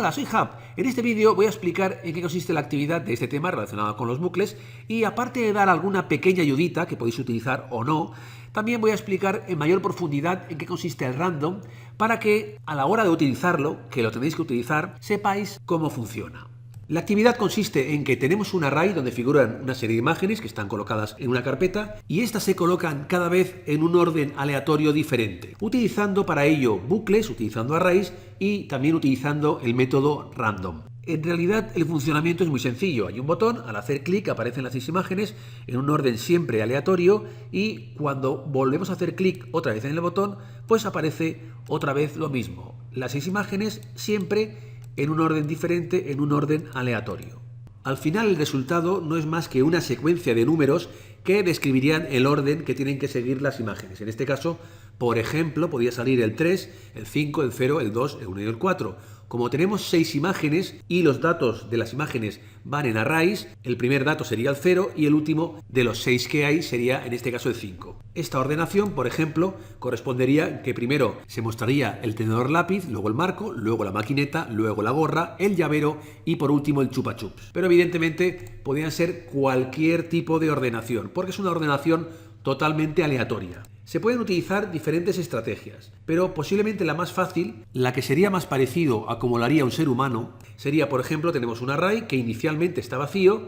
Hola, soy Hub. En este vídeo voy a explicar en qué consiste la actividad de este tema relacionado con los bucles y aparte de dar alguna pequeña ayudita que podéis utilizar o no, también voy a explicar en mayor profundidad en qué consiste el random para que a la hora de utilizarlo, que lo tenéis que utilizar, sepáis cómo funciona. La actividad consiste en que tenemos un array donde figuran una serie de imágenes que están colocadas en una carpeta y estas se colocan cada vez en un orden aleatorio diferente, utilizando para ello bucles, utilizando arrays y también utilizando el método random. En realidad el funcionamiento es muy sencillo, hay un botón, al hacer clic aparecen las 6 imágenes en un orden siempre aleatorio y cuando volvemos a hacer clic otra vez en el botón, pues aparece otra vez lo mismo, las 6 imágenes siempre en un orden diferente, en un orden aleatorio. Al final el resultado no es más que una secuencia de números que describirían el orden que tienen que seguir las imágenes. En este caso, por ejemplo, podría salir el 3, el 5, el 0, el 2, el 1 y el 4. Como tenemos 6 imágenes y los datos de las imágenes van en arrays, el primer dato sería el 0 y el último de los 6 que hay sería en este caso el 5. Esta ordenación, por ejemplo, correspondería que primero se mostraría el tenedor lápiz, luego el marco, luego la maquineta, luego la gorra, el llavero y por último el chupa chups. Pero evidentemente podrían ser cualquier tipo de ordenación, porque es una ordenación totalmente aleatoria. Se pueden utilizar diferentes estrategias, pero posiblemente la más fácil, la que sería más parecido a como lo haría un ser humano, sería, por ejemplo, tenemos un array que inicialmente está vacío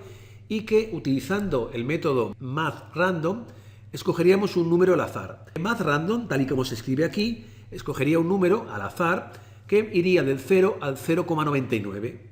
y que utilizando el método mathRandom escogeríamos un número al azar. mathRandom, tal y como se escribe aquí, escogería un número al azar que iría del 0 al 0,99.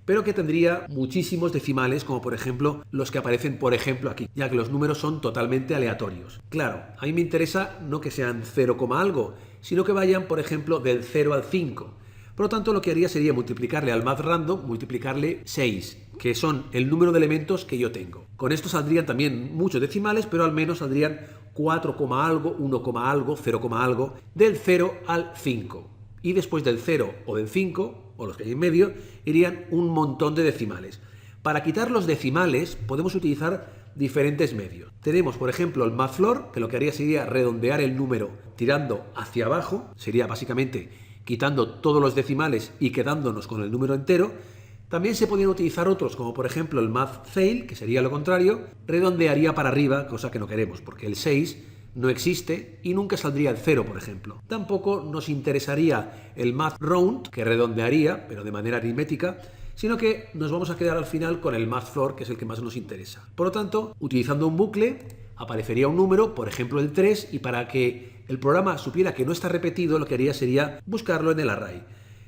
pero que tendría muchísimos decimales, como por ejemplo los que aparecen por ejemplo aquí, ya que los números son totalmente aleatorios. Claro, a mí me interesa no que sean 0, algo, sino que vayan por ejemplo del 0 al 5. Por lo tanto, lo que haría sería multiplicarle al mathRandom, multiplicarle 6, que son el número de elementos que yo tengo. Con esto saldrían también muchos decimales, pero al menos saldrían 4, algo, 1, algo, 0, algo, del 0 al 5. Y después del 0 o del 5, o los que hay en medio, irían un montón de decimales. Para quitar los decimales podemos utilizar diferentes medios. Tenemos, por ejemplo, el mathfloor, que lo que haría sería redondear el número tirando hacia abajo, sería básicamente quitando todos los decimales y quedándonos con el número entero. También se podrían utilizar otros, como por ejemplo el mathfail, que sería lo contrario, redondearía para arriba, cosa que no queremos, porque el 6 no existe y nunca saldría el 0, por ejemplo. Tampoco nos interesaría el mathround, que redondearía, pero de manera aritmética, sino que nos vamos a quedar al final con el mathfloor, que es el que más nos interesa. Por lo tanto, utilizando un bucle, aparecería un número, por ejemplo el 3, y para que el programa supiera que no está repetido, lo que haría sería buscarlo en el array.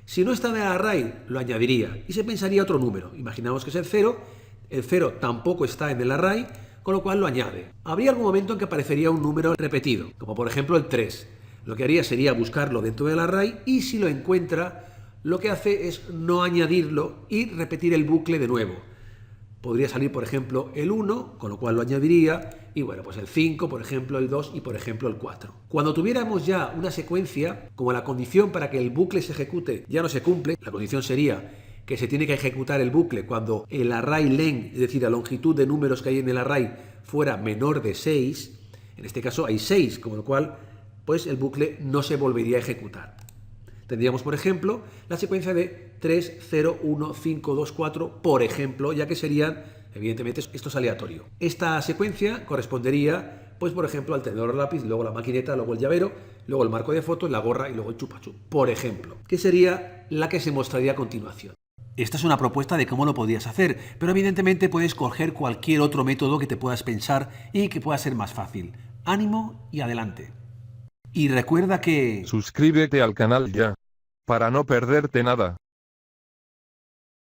Si no está en el array, lo añadiría y se pensaría otro número. Imaginamos que es el 0 tampoco está en el array, con lo cual lo añade. Habría algún momento en que aparecería un número repetido, como por ejemplo el 3. Lo que haría sería buscarlo dentro del array y si lo encuentra, lo que hace es no añadirlo y repetir el bucle de nuevo. Podría salir, por ejemplo, el 1, con lo cual lo añadiría, y bueno, pues el 5, por ejemplo, el 2 y por ejemplo el 4. Cuando tuviéramos ya una secuencia, como la condición para que el bucle se ejecute ya no se cumple, la condición sería que se tiene que ejecutar el bucle cuando el array len, es decir, la longitud de números que hay en el array, fuera menor de 6, en este caso hay 6, con lo cual pues el bucle no se volvería a ejecutar. Tendríamos, por ejemplo, la secuencia de 3, 0, 1, 5, 2, 4, por ejemplo, ya que serían, evidentemente, esto es aleatorio. Esta secuencia correspondería, pues, por ejemplo, al tenedor lápiz, luego la maquineta, luego el llavero, luego el marco de fotos, la gorra y luego el chupa chup, por ejemplo, que sería la que se mostraría a continuación. Esta es una propuesta de cómo lo podrías hacer, pero evidentemente puedes coger cualquier otro método que te puedas pensar y que pueda ser más fácil. Ánimo y adelante. Y recuerda que... Suscríbete al canal ya, para no perderte nada.